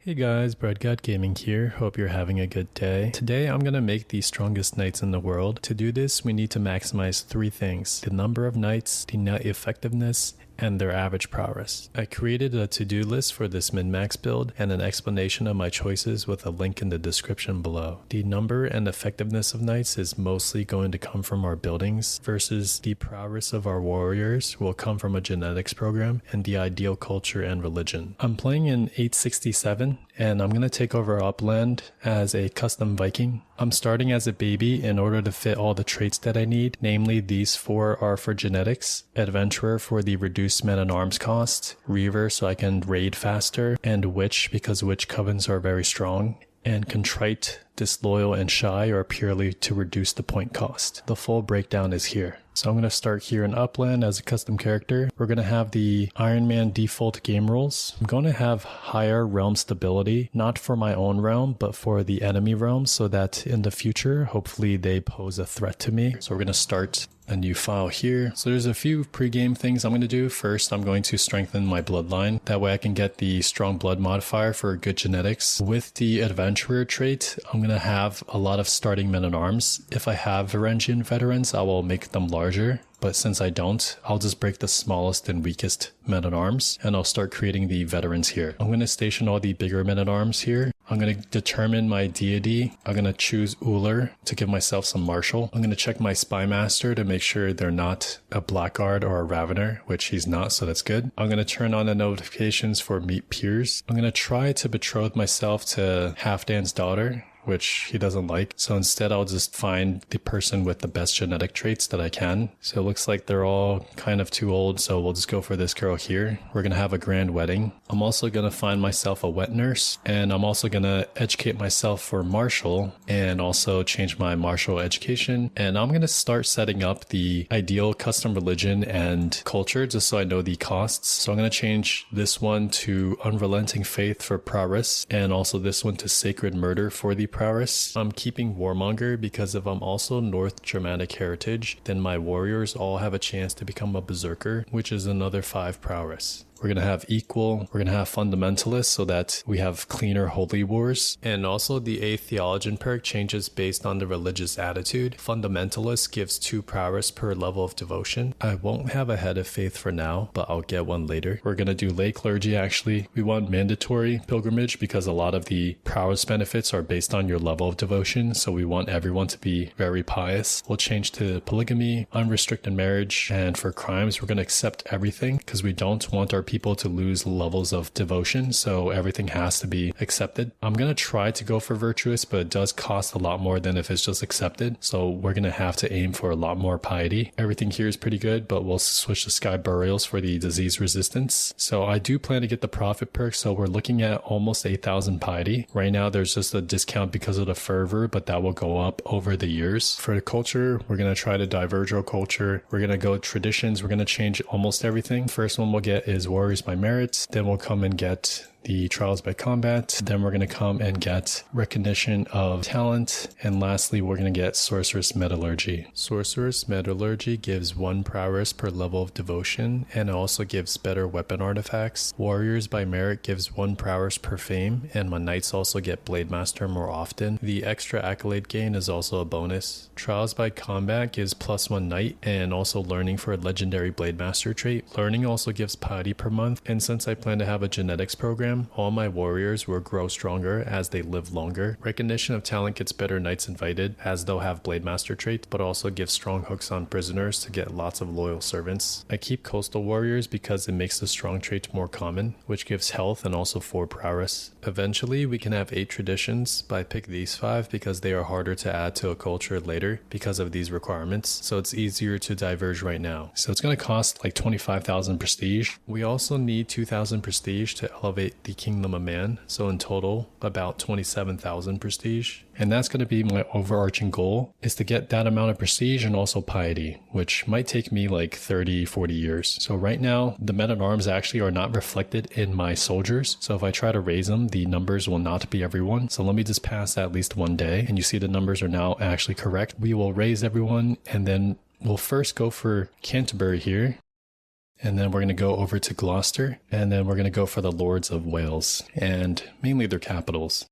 Hey guys, Bread Gaming here. Hope you're having a good day. Today I'm gonna make the strongest knights in the world. To do this, we need to maximize three things: the number of knights, the knight effectiveness, and their average prowess. I created a to-do list for this min-max build and an explanation of my choices with a link in the description below. The number and effectiveness of knights is mostly going to come from our buildings, versus the prowess of our warriors will come from a genetics program and the ideal culture and religion. I'm playing in 867 and I'm going to take over upland as a custom Viking. I'm starting as a baby in order to fit all the traits that I need, namely these four are for genetics, Adventurer for the reduced men-at-arms cost, Reaver so I can raid faster, and Witch because Witch covens are very strong, and Contrite, Disloyal, and Shy are purely to reduce the point cost. The full breakdown is here. So I'm going to start here in Upland as a custom character. We're going to have the Iron Man default game rules. I'm going to have higher realm stability, not for my own realm, but for the enemy realm, so that in the future, hopefully they pose a threat to me. So we're going to start a new file here. So there's a few pre-game things I'm going to do. First, I'm going to strengthen my bloodline. That way I can get the strong blood modifier for good genetics. With the adventurer trait, I'm going to have a lot of starting men-at-arms. If I have Varangian veterans, I will make them larger. But since I don't, I'll just break the smallest and weakest men-at-arms and I'll start creating the veterans here. I'm going to station all the bigger men-at-arms here. I'm going to determine my deity. I'm going to choose Uller to give myself some Marshal. I'm going to check my Spy Master to make sure they're not a Blackguard or a Ravener, which he's not, so that's good. I'm going to turn on the notifications for Meet Peers. I'm going to try to betroth myself to Halfdan's daughter, which he doesn't like. So instead I'll just find the person with the best genetic traits that I can. So it looks like they're all kind of too old, so we'll just go for this girl here. We're gonna have a grand wedding. I'm also gonna find myself a wet nurse, and I'm also gonna educate myself for Marshal and also change my Marshal education. And I'm gonna start setting up the ideal custom religion and culture just so I know the costs. So I'm gonna change this one to Unrelenting Faith for prowess, and also this one to Sacred Murder for the prowess. I'm keeping Warmonger because if I'm also North Germanic heritage, then my warriors all have a chance to become a berserker, which is another 5 prowess. We're going to have equal, we're going to have fundamentalist so that we have cleaner holy wars. And also the 8th theologian perk changes based on the religious attitude. Fundamentalist gives 2 prowess per level of devotion. I won't have a head of faith for now, but I'll get one later. We're going to do lay clergy actually. We want mandatory pilgrimage because a lot of the prowess benefits are based on your level of devotion. So we want everyone to be very pious. We'll change to polygamy, unrestricted marriage, and for crimes we're going to accept everything because we don't want our people to lose levels of devotion, so everything has to be accepted. I'm going to try to go for virtuous, but it does cost a lot more than if it's just accepted, so we're going to have to aim for a lot more piety. Everything here is pretty good, but we'll switch to Sky Burials for the disease resistance. So I do plan to get the Prophet perk, so we're looking at almost 8,000 piety. Right now there's just a discount because of the fervor, but that will go up over the years. For the culture, we're going to try to diverge our culture. We're going to go traditions. We're going to change almost everything. First one we'll get is Warriors by Merit, then we'll come and get the Trials by Combat, then we're going to come and get Recognition of Talent, and lastly we're going to get Sorceress Metallurgy. Sorceress Metallurgy gives 1 prowess per level of devotion, and it also gives better weapon artifacts. Warriors by Merit gives 1 prowess per fame, and my knights also get Blade Master more often. The extra accolade gain is also a bonus. Trials by Combat gives +1 knight, and also learning for a legendary Blade Master trait. Learning also gives piety per month, and since I plan to have a genetics program, all my warriors will grow stronger as they live longer. Recognition of Talent gets better knights invited as they'll have Blade Master trait, but also gives strong hooks on prisoners to get lots of loyal servants. I keep Coastal Warriors because it makes the strong trait more common, which gives health and also 4 prowess. Eventually we can have 8 traditions, but I pick these 5 because they are harder to add to a culture later because of these requirements, so it's easier to diverge right now. So it's going to cost like 25,000 prestige. We also need 2,000 prestige to elevate the Kingdom of Mann, so in total about 27,000 prestige. And that's going to be my overarching goal, is to get that amount of prestige and also piety, which might take me like 30-40 years. So right now the men-at-arms actually are not reflected in my soldiers, so if I try to raise them the numbers will not be everyone. So let me just pass at least one day and you see the numbers are now actually correct. We will raise everyone and then we'll first go for Canterbury here. And then we're going to go over to Gloucester, and then we're going to go for the Lords of Wales, and mainly their capitals.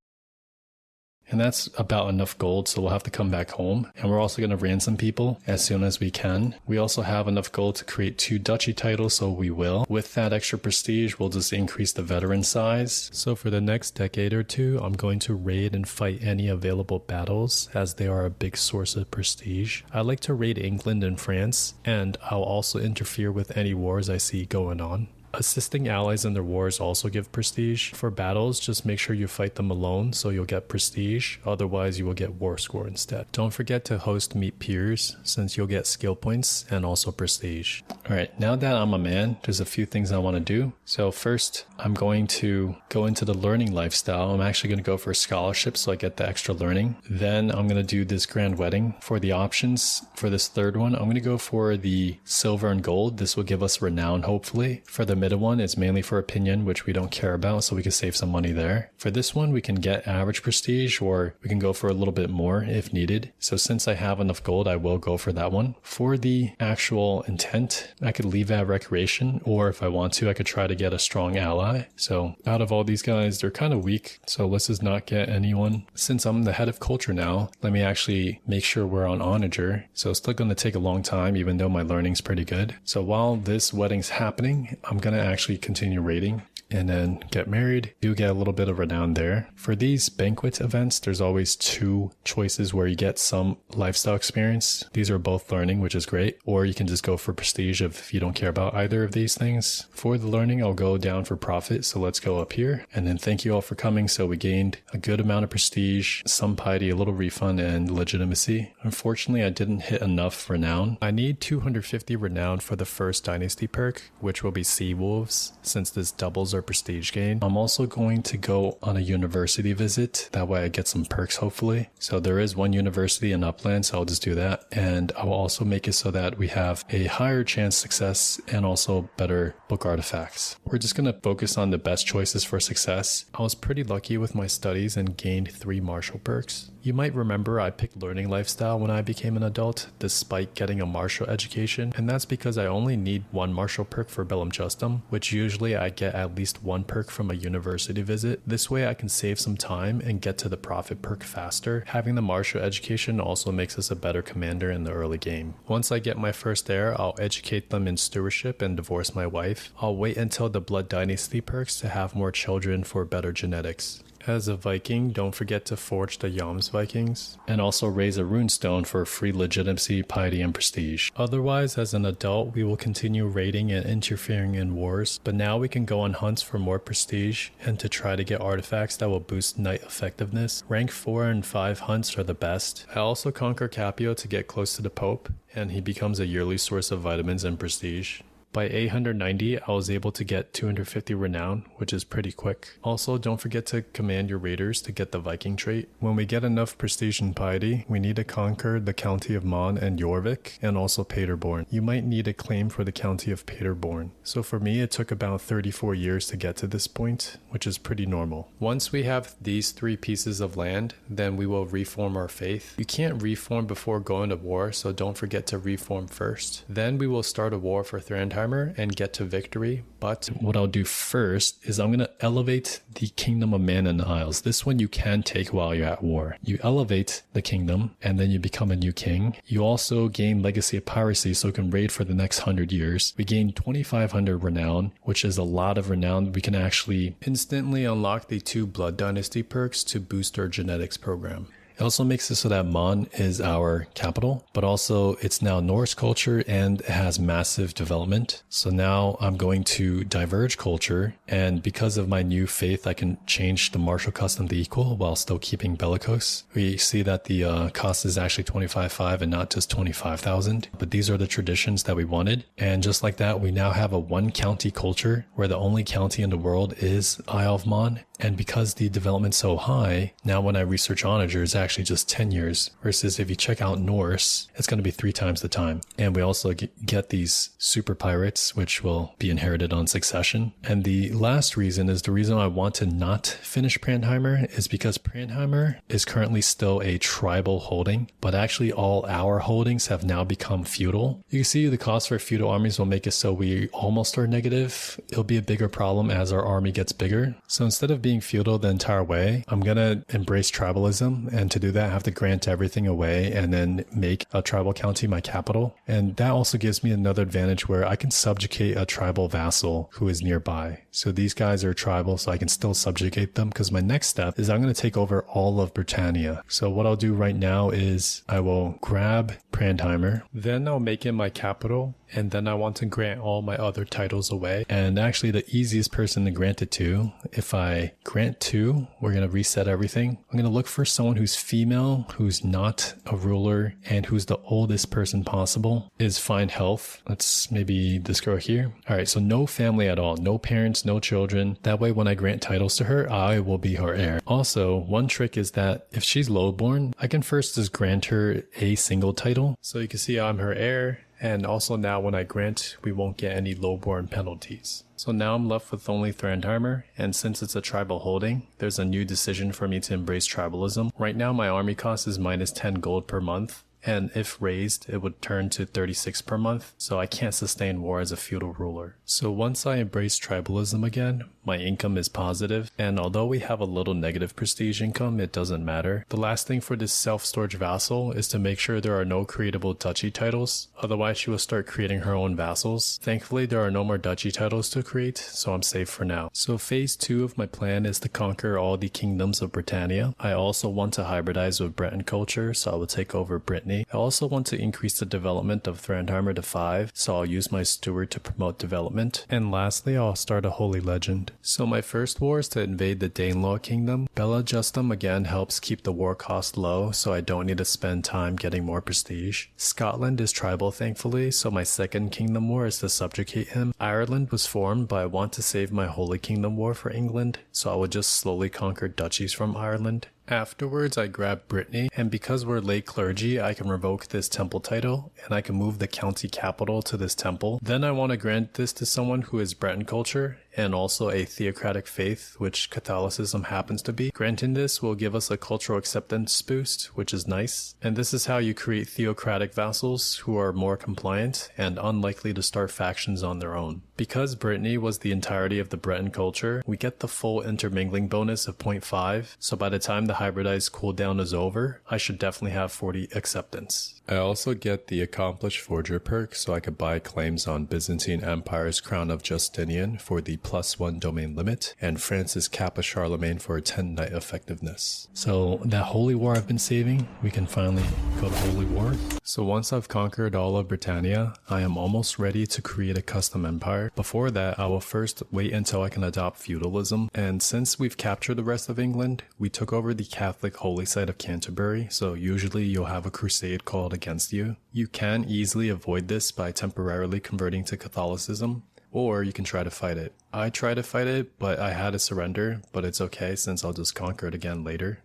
And that's about enough gold, so we'll have to come back home. And we're also going to ransom people as soon as we can. We also have enough gold to create 2 duchy titles, so we will. With that extra prestige, we'll just increase the veteran size. So for the next decade or two, I'm going to raid and fight any available battles, as they are a big source of prestige. I like to raid England and France, and I'll also interfere with any wars I see going on. Assisting allies in their wars also give prestige. For battles, just make sure you fight them alone so you'll get prestige, otherwise you will get war score instead. Don't forget to host meet peers, since you'll get skill points and also prestige. Alright, now that I'm a man, there's a few things I want to do. So first, I'm going to go into the learning lifestyle. I'm actually going to go for a scholarship so I get the extra learning. Then I'm going to do this grand wedding. For the options, for this third one, I'm going to go for the silver and gold. This will give us renown, hopefully. For the middle one, it's mainly for opinion, which we don't care about, so we can save some money there. For this one, we can get average prestige, or we can go for a little bit more if needed. So since I have enough gold, I will go for that one. For the actual intent, I could leave at recreation, or if I want to, I could try to get a strong ally. So out of all these guys, they're kind of weak, so let's just not get anyone. Since I'm the head of culture now, let me actually make sure we're on onager. So it's still going to take a long time, even though my learning's pretty good. So while this wedding's happening, I'm going to actually continue raiding and then get married. You get a little bit of renown there. For these banquet events, there's always 2 choices where you get some lifestyle experience. These are both learning, which is great, or you can just go for prestige if you don't care about either of these things. For the learning, I'll go down for profit, so let's go up here. And then thank you all for coming. So we gained a good amount of prestige, some piety, a little refund, and legitimacy. Unfortunately, I didn't hit enough renown. I need 250 renown for the first Dynasty perk, which will be Sea Wolves, since this doubles our prestige gain. I'm also going to go on a university visit. That way I get some perks, hopefully. So there is one university in Upland, so I'll just do that. And I'll also make it so that we have a higher chance success and also better book artifacts. We're just going to focus on the best choices for success. I was pretty lucky with my studies and gained 3 Marshal perks. You might remember I picked learning lifestyle when I became an adult, despite getting a Marshal education, and that's because I only need 1 Marshal perk for Bellum Justum, which usually I get at least 1 perk from a university visit. This way I can save some time and get to the profit perk faster. Having the Marshal education also makes us a better commander in the early game. Once I get my first heir, I'll educate them in stewardship and divorce my wife. I'll wait until the Blood Dynasty perks to have more children for better genetics. As a Viking, don't forget to forge the Jomsvikings, and also raise a runestone for free legitimacy, piety, and prestige. Otherwise, as an adult, we will continue raiding and interfering in wars, but now we can go on hunts for more prestige and to try to get artifacts that will boost knight effectiveness. Rank 4 and 5 hunts are the best. I also conquer Capio to get close to the Pope, and he becomes a yearly source of vitamins and prestige. By 890, I was able to get 250 renown, which is pretty quick. Also, don't forget to command your raiders to get the Viking trait. When we get enough prestige and piety, we need to conquer the county of Mann and Jorvik, and also Paderborn. You might need a claim for the county of Paderborn. So for me, it took about 34 years to get to this point, which is pretty normal. Once we have these 3 pieces of land, then we will reform our faith. You can't reform before going to war, so don't forget to reform first. Then we will start a war for Prandheimr and get to victory. But what I'll do first is I'm going to elevate the Kingdom of Mann and the Isles. This one you can take while you're at war. You elevate the kingdom and then you become a new king. You also gain Legacy of Piracy, so you can raid for the next 100 years. We gain 2500 renown, which is a lot of renown. We can actually instantly unlock the 2 Blood Dynasty perks to boost our genetics program. It also makes it so that Mann is our capital, but also it's now Norse culture and it has massive development. So now I'm going to Diverge culture, and because of my new faith, I can change the martial custom to equal while still keeping bellicose. We see that the cost is actually 25,500 and not just 25,000, but these are the traditions that we wanted. And just like that, we now have a 1 county culture where the only county in the world is Isle of Mann. And because the development's so high, now when I research Onager, it's actually just 10 years. Versus if you check out Norse, it's going to be 3 times the time. And we also get these super pirates, which will be inherited on succession. And the last reason is the reason I want to not finish Prandheimr is because Prandheimr is currently still a tribal holding, but actually all our holdings have now become feudal. You can see the cost for feudal armies will make it so we almost are negative. It'll be a bigger problem as our army gets bigger. So instead of being feudal the entire way, I'm gonna embrace tribalism, and to do that I have to grant everything away and then make a tribal county my capital. And that also gives me another advantage where I can subjugate a tribal vassal who is nearby. So these guys are tribal, so I can still subjugate them, because my next step is I'm going to take over all of Britannia. So what I'll do right now is I will grab Prandheimr, then I'll make it my capital, and then I want to grant all my other titles away. And actually the easiest person to grant it to, if I grant 2, we're going to reset everything. I'm going to look for someone who's female, who's not a ruler, and who's the oldest person possible, is find health. Let's maybe this girl here. All right, so no family at all, no parents, no children. That way when I grant titles to her, I will be her heir. Also, one trick is that if she's lowborn, I can first just grant her a single title. So you can see I'm her heir. And also now when I grant, we won't get any lowborn penalties. So now I'm left with only Prandheimr, and since it's a tribal holding, there's a new decision for me to embrace tribalism. Right now my army cost is minus 10 gold per month, and if raised, it would turn to 36 per month, so I can't sustain war as a feudal ruler. So once I embrace tribalism again, my income is positive, and although we have a little negative prestige income, it doesn't matter. The last thing for this self-storage vassal is to make sure there are no creatable duchy titles, otherwise she will start creating her own vassals. Thankfully there are no more duchy titles to create, so I'm safe for now. So phase 2 of my plan is to conquer all the kingdoms of Britannia. I also want to hybridize with Breton culture, so I will take over Brittany. I also want to increase the development of Prandheimr to 5, so I'll use my steward to promote development. And lastly, I'll start a holy legend. So my first war is to invade the Danelaw kingdom. Bella Justum again helps keep the war cost low, so I don't need to spend time getting more prestige. Scotland is tribal thankfully, so my second kingdom war is to subjugate him. Ireland was formed, but I want to save my Holy Kingdom war for England, so I would just slowly conquer duchies from Ireland. Afterwards, I grab Brittany, and because we're lay clergy, I can revoke this temple title, and I can move the county capital to this temple. Then I want to grant this to someone who is Breton culture, and also a Theocratic faith, which Catholicism happens to be. Granting this will give us a cultural acceptance boost, which is nice. And this is how you create Theocratic vassals who are more compliant and unlikely to start factions on their own. Because Brittany was the entirety of the Breton culture, we get the full intermingling bonus of 0.5, so by the time the hybridized cooldown is over, I should definitely have 40 acceptance. I also get the Accomplished Forger perk, so I could buy claims on Byzantine Empire's Crown of Justinian for the +1 domain limit, and France's Cap of Charlemagne for 10 knight effectiveness. So that holy war I've been saving, we can finally go to holy war. So once I've conquered all of Britannia, I am almost ready to create a custom empire. Before that, I will first wait until I can adopt feudalism, and since we've captured the rest of England, we took over the Catholic holy site of Canterbury, so usually you'll have a crusade called against you. You can easily avoid this by temporarily converting to Catholicism, or you can try to fight it. I tried to fight it, but I had to surrender, but it's okay since I'll just conquer it again later.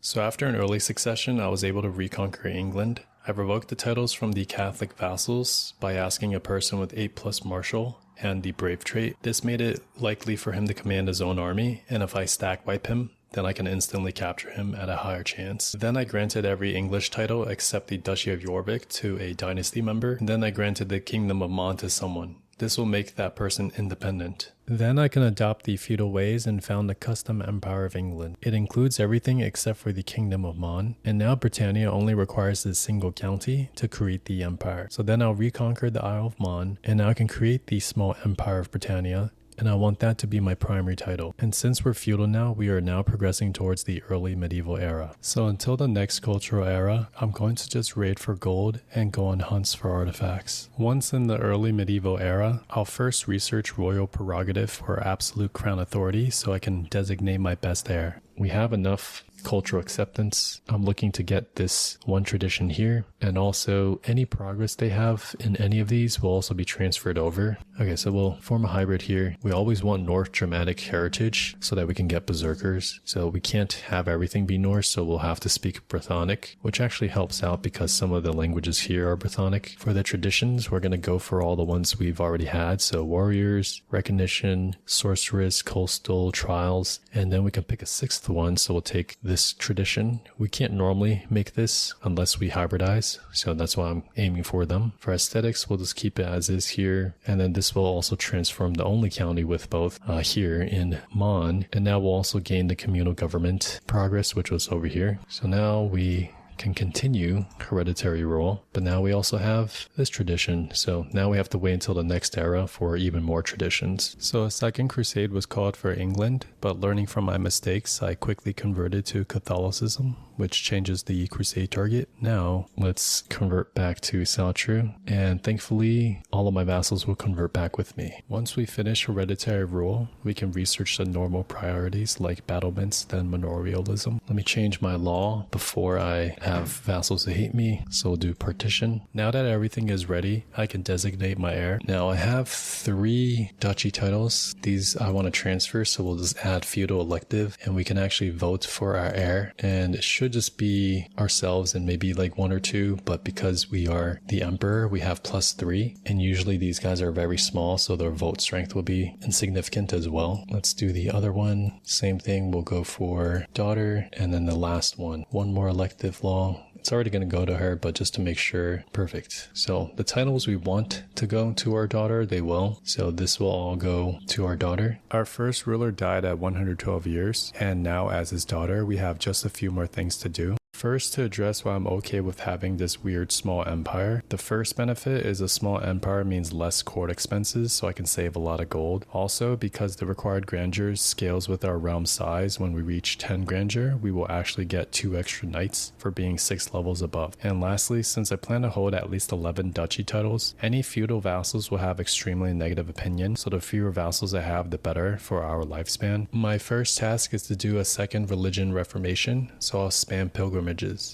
So after an early succession, I was able to reconquer England. I revoked the titles from the Catholic vassals by asking a person with 8+ Marshal and the Brave trait. This made it likely for him to command his own army, and if I stack wipe him, then I can instantly capture him at a higher chance. Then I granted every English title except the Duchy of Jorvik to a Dynasty member. Then I granted the Kingdom of Mann to someone. This will make that person independent. Then I can adopt the feudal ways and found the custom Empire of England. It includes everything except for the Kingdom of Mann, and now Britannia only requires a single county to create the empire. So then I'll reconquer the Isle of Mann, and now I can create the small Empire of Britannia, and I want that to be my primary title. And since we're feudal now, we are now progressing towards the early medieval era. So until the next cultural era, I'm going to just raid for gold and go on hunts for artifacts. Once in the early medieval era, I'll first research royal prerogative for absolute crown authority so I can designate my best heir. We have enough cultural acceptance. I'm looking to get this one tradition here, and also any progress they have in any of these will also be transferred over. Okay, so we'll form a hybrid here. We always want North Germanic heritage so that we can get berserkers. So we can't have everything be Norse, so we'll have to speak Brythonic, which actually helps out because some of the languages here are Brythonic. For the traditions, we're going to go for all the ones we've already had. So warriors, recognition, sorceress, coastal, trials, and then we can pick a sixth one. So we'll take this tradition. We can't normally make this unless we hybridize, so that's why I'm aiming for them. For aesthetics, we'll just keep it as is here, and then this will also transform the only county with both here in Mann, and now we'll also gain the communal government progress, which was over here. So now we can continue hereditary rule, but now we also have this tradition, so now we have to wait until the next era for even more traditions. So a second crusade was called for England, but learning from my mistakes, I quickly converted to Catholicism, which changes the crusade target. Now let's convert back to Saltrue, and thankfully all of my vassals will convert back with me. Once we finish hereditary rule, we can research the normal priorities like battlements, then manorialism. Let me change my law before I have vassals that hate me, so we'll do partition. Now that everything is ready, I can designate my heir. Now I have 3 duchy titles. These I want to transfer, so we'll just add feudal elective, and we can actually vote for our heir, and it should just be ourselves and maybe like 1 or 2, but because we are the emperor, we have +3, and usually these guys are very small, so their vote strength will be insignificant as well. Let's do the other one. Same thing, we'll go for daughter, and then the last one more elective law. It's already going to go to her, but just to make sure, perfect. So the titles we want to go to our daughter, they will. So this will all go to our daughter. Our first ruler died at 112 years, and now as his daughter, we have just a few more things to do. First, to address why I'm okay with having this weird small empire. The first benefit is a small empire means less court expenses, so I can save a lot of gold. Also, because the required grandeur scales with our realm size, when we reach 10 grandeur, we will actually get 2 extra knights for being 6 levels above. And lastly, since I plan to hold at least 11 duchy titles, any feudal vassals will have extremely negative opinion, so the fewer vassals I have, the better for our lifespan. My first task is to do a second religion reformation, so I'll spam pilgrimage.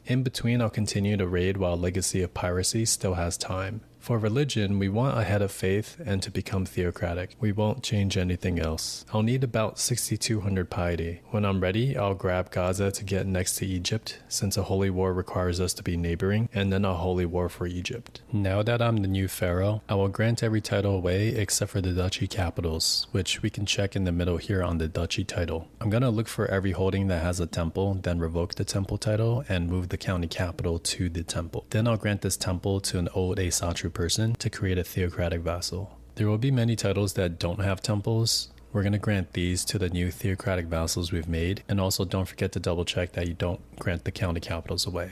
In between, I'll continue to raid while Legacy of Piracy still has time. For religion, we want a head of faith and to become theocratic. We won't change anything else. I'll need about 6,200 piety. When I'm ready, I'll grab Gaza to get next to Egypt, since a holy war requires us to be neighboring, and then a holy war for Egypt. Now that I'm the new pharaoh, I will grant every title away except for the duchy capitals, which we can check in the middle here on the duchy title. I'm gonna look for every holding that has a temple, then revoke the temple title and move the county capital to the temple. Then I'll grant this temple to an old Asatru person to create a theocratic vassal. There will be many titles that don't have temples. We're going to grant these to the new theocratic vassals we've made, and also don't forget to double check that you don't grant the county capitals away.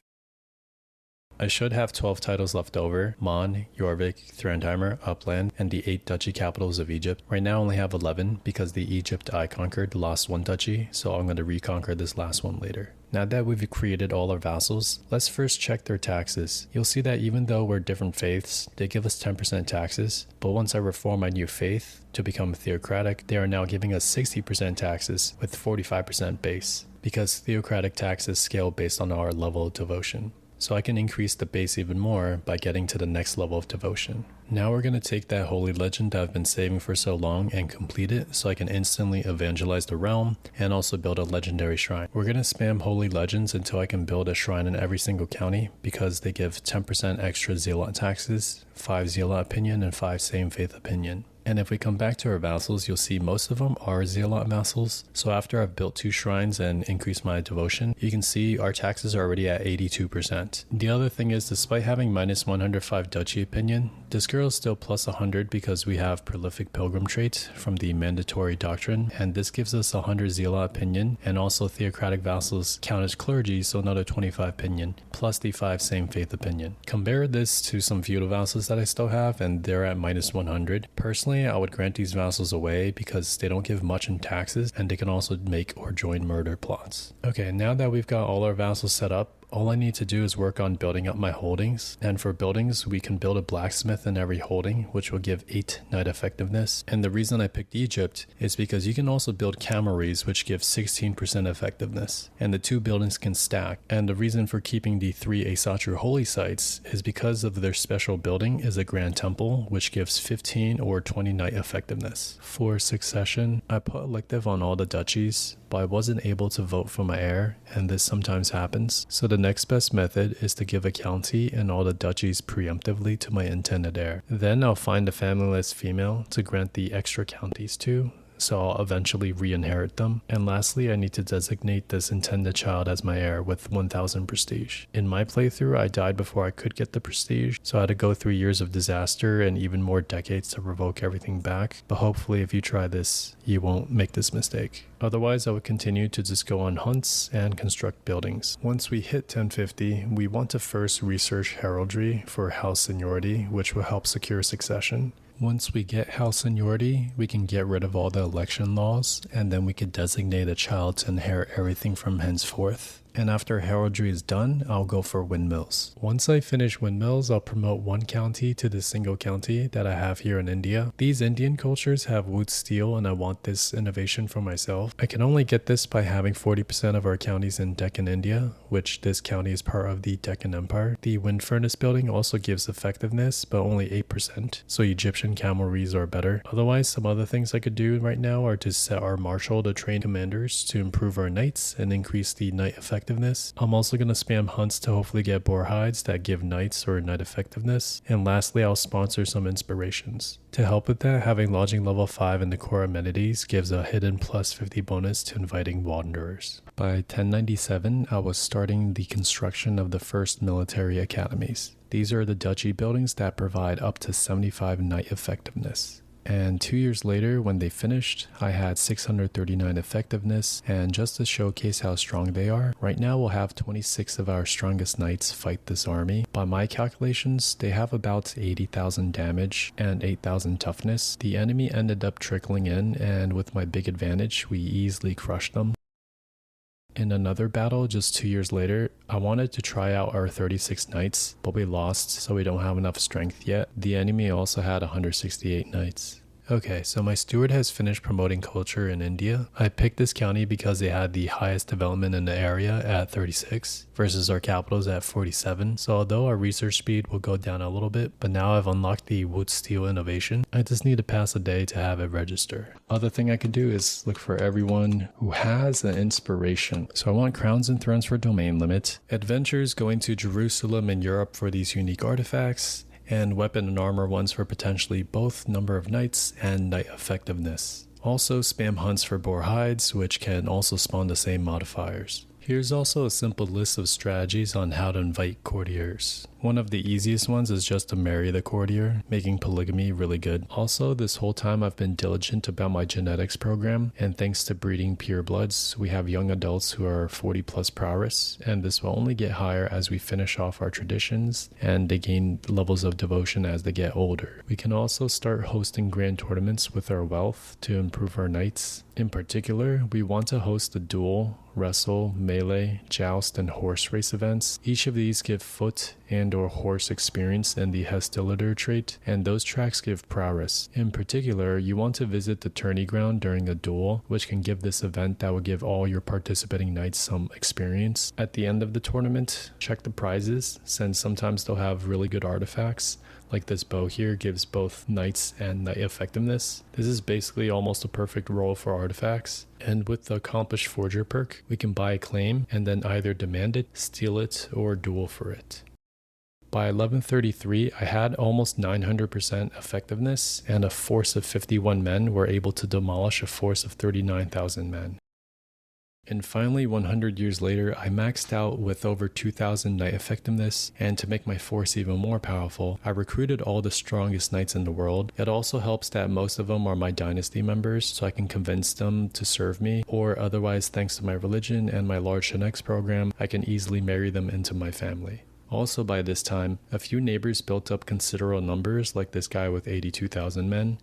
I should have 12 titles left over: Mann, Jorvik, Prandheimr, Upland, and the 8 duchy capitals of Egypt. Right now I only have 11 because the Egypt I conquered lost 1 duchy, so I'm going to reconquer this last one later. Now that we've created all our vassals, let's first check their taxes. You'll see that even though we're different faiths, they give us 10% taxes, but once I reform my new faith to become theocratic, they are now giving us 60% taxes with 45% base, because theocratic taxes scale based on our level of devotion. So I can increase the base even more by getting to the next level of devotion. Now we're going to take that holy legend that I've been saving for so long and complete it so I can instantly evangelize the realm and also build a legendary shrine. We're going to spam holy legends until I can build a shrine in every single county because they give 10% extra zealot taxes, 5 zealot opinion, and 5 same faith opinion. And if we come back to our vassals, you'll see most of them are zealot vassals. So after I've built 2 shrines and increased my devotion, you can see our taxes are already at 82%. The other thing is, despite having minus 105 duchy opinion, this girl is still plus 100 because we have prolific pilgrim trait from the mandatory doctrine, and this gives us 100 zealot opinion, and also theocratic vassals count as clergy, so another 25 opinion, plus the 5 same faith opinion. Compare this to some feudal vassals that I still have, and they're at minus 100. Personally, I would grant these vassals away because they don't give much in taxes, and they can also make or join murder plots. Okay, now that we've got all our vassals set up, All I need to do is work on building up my holdings, and for buildings we can build a blacksmith in every holding, which will give 8 knight effectiveness. And the reason I picked Egypt is because you can also build camelries, which give 16% effectiveness, and the 2 buildings can stack. And the reason for keeping the 3 Asatru holy sites is because of their special building is a grand temple, which gives 15 or 20 knight effectiveness. For succession, I put elective on all the duchies, but I wasn't able to vote for my heir, and this sometimes happens. So the next best method is to give a county and all the duchies preemptively to my intended heir. Then I'll find a familyless female to grant the extra counties to, so I'll eventually re-inherit them. And lastly, I need to designate this intended child as my heir with 1000 prestige. In my playthrough, I died before I could get the prestige, so I had to go through years of disaster and even more decades to revoke everything back. But hopefully if you try this, you won't make this mistake. Otherwise, I would continue to just go on hunts and construct buildings. Once we hit 1050, we want to first research heraldry for house seniority, which will help secure succession. Once we get house seniority, we can get rid of all the election laws, and then we could designate a child to inherit everything from henceforth. And after heraldry is done, I'll go for windmills. Once I finish windmills, I'll promote one county to the single county that I have here in India. These Indian cultures have Wootz steel, and I want this innovation for myself. I can only get this by having 40% of our counties in Deccan, India, which this county is part of the Deccan Empire. The wind furnace building also gives effectiveness, but only 8%, so Egyptian camelries are better. Otherwise, some other things I could do right now are to set our Marshal to train commanders to improve our knights and increase the knight effectiveness. I'm also going to spam hunts to hopefully get boar hides that give knights or knight effectiveness. And lastly, I'll sponsor some inspirations. To help with that, having lodging level 5 in the core amenities gives a hidden plus 50 bonus to inviting wanderers. By 1097, I was starting the construction of the first military academies. These are the duchy buildings that provide up to 75 knight effectiveness. And 2 years later, when they finished, I had 639 effectiveness, and just to showcase how strong they are, right now we'll have 26 of our strongest knights fight this army. By my calculations, they have about 80,000 damage and 8,000 toughness. The enemy ended up trickling in, and with my big advantage, we easily crushed them. In another battle just 2 years later, I wanted to try out our 36 knights, but we lost, so we don't have enough strength yet. The enemy also had 168 knights. Okay, so my steward has finished promoting culture in India. I picked this county because they had the highest development in the area at 36 versus our capitals at 47. So although our research speed will go down a little bit, but now I've unlocked the Wootz steel innovation, I just need to pass a day to have it register. Other thing I could do is look for everyone who has an inspiration. So I want crowns and thrones for domain limit, adventures going to Jerusalem and Europe for these unique artifacts, and weapon and armor ones for potentially both number of knights and knight effectiveness. Also spam hunts for boar hides, which can also spawn the same modifiers. Here's also a simple list of strategies on how to invite courtiers. One of the easiest ones is just to marry the courtier, making polygamy really good. Also, this whole time I've been diligent about my genetics program, and thanks to breeding purebloods, we have young adults who are 40 plus prowess, and this will only get higher as we finish off our traditions, and they gain levels of devotion as they get older. We can also start hosting grand tournaments with our wealth to improve our knights. In particular, we want to host a duel, wrestle, melee, joust, and horse race events. Each of these give foot and or horse experience in the hostilitor trait, and those tracks give prowess. In particular, you want to visit the tourney ground during a duel, which can give this event that will give all your participating knights some experience. At the end of the tournament, check the prizes, since sometimes they'll have really good artifacts. Like this bow here gives both knights and knight effectiveness. This is basically almost a perfect roll for artifacts. And with the accomplished forger perk, we can buy a claim and then either demand it, steal it, or duel for it. By 1133, I had almost 900% effectiveness, and a force of 51 men were able to demolish a force of 39,000 men. And finally, 100 years later, I maxed out with over 2,000 knight effectiveness, and to make my force even more powerful, I recruited all the strongest knights in the world. It also helps that most of them are my dynasty members, so I can convince them to serve me, or otherwise, thanks to my religion and my large genetics program, I can easily marry them into my family. Also by this time, a few neighbors built up considerable numbers, like this guy with 82,000 men.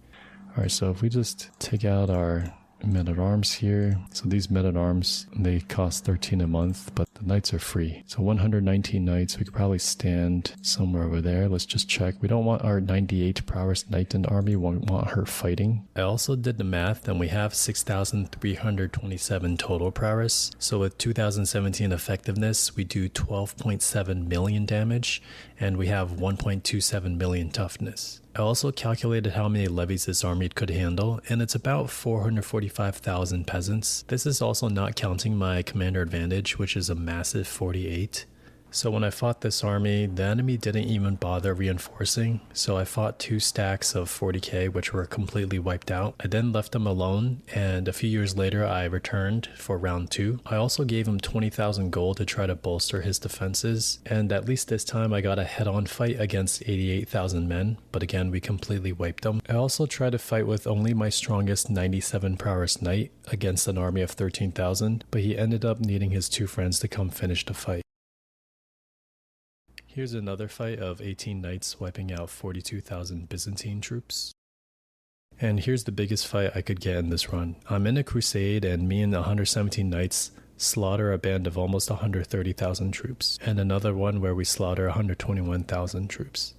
Alright, so if we just take out our men-at-arms here. So these men-at-arms, they cost 13 a month, but the knights are free. So 119 knights, we could probably stand somewhere over there. Let's just check. We don't want our 98 prowess knight in the army. We want her fighting. I also did the math, and we have 6,327 total prowess. So with 2017 effectiveness, we do 12.7 million damage, and we have 1.27 million toughness. I also calculated how many levies this army could handle, and it's about 445,000 peasants. This is also not counting my commander advantage, which is a massive 48. So when I fought this army, the enemy didn't even bother reinforcing, so I fought 2 stacks of 40k which were completely wiped out. I then left him alone, and a few years later I returned for round 2. I also gave him 20,000 gold to try to bolster his defenses, and at least this time I got a head-on fight against 88,000 men, but again we completely wiped them. I also tried to fight with only my strongest 97 prowess knight against an army of 13,000, but he ended up needing his 2 friends to come finish the fight. Here's another fight of 18 knights wiping out 42,000 Byzantine troops. And here's the biggest fight I could get in this run. I'm in a crusade, and me and 117 knights slaughter a band of almost 130,000 troops, and another one where we slaughter 121,000 troops.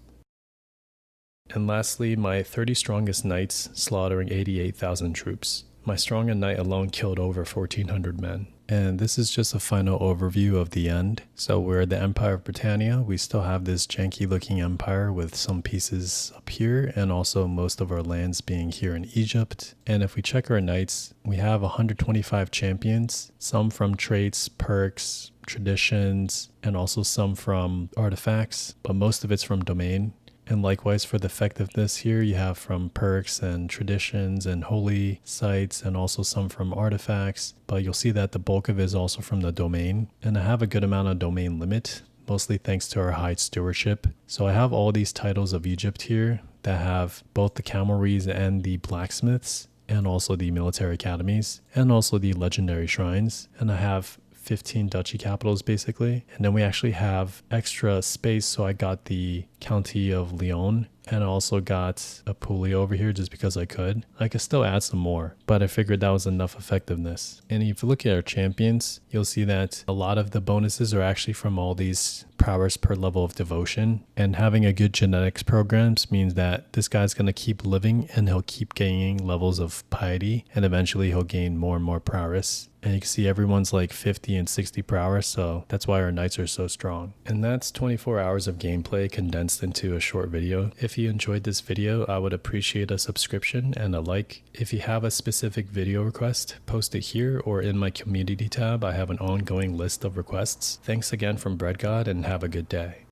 And lastly, my 30 strongest knights slaughtering 88,000 troops. My strongest knight alone killed over 1,400 men. And this is just a final overview of the end. So we're the Empire of Britannia. We still have this janky looking empire with some pieces up here, and also most of our lands being here in Egypt. And if we check our knights, we have 125 champions, some from traits, perks, traditions, and also some from artifacts, but most of it's from domain. And likewise for the effectiveness here, you have from perks and traditions and holy sites, and also some from artifacts, but you'll see that the bulk of it is also from the domain. And I have a good amount of domain limit, mostly thanks to our high stewardship. So I have all these titles of Egypt here that have both the camelries and the blacksmiths, and also the military academies, and also the legendary shrines. And I have 15 duchy capitals basically, and then we actually have extra space, so I got the county of Lyon, and I also got a Puglia over here just because I could. I could still add some more, but I figured that was enough effectiveness. And if you look at our champions, you'll see that a lot of the bonuses are actually from all these prowess per level of devotion, and having a good genetics programs means that this guy's going to keep living and he'll keep gaining levels of piety, and eventually he'll gain more and more prowess. And you can see everyone's like 50 and 60 prowess, so that's why our knights are so strong. And that's 24 hours of gameplay condensed into a short video. If you enjoyed this video, I would appreciate a subscription and a like. If you have a specific video request, post it here or in my community tab. I have an ongoing list of requests. Thanks again from Bread God, and have a good day.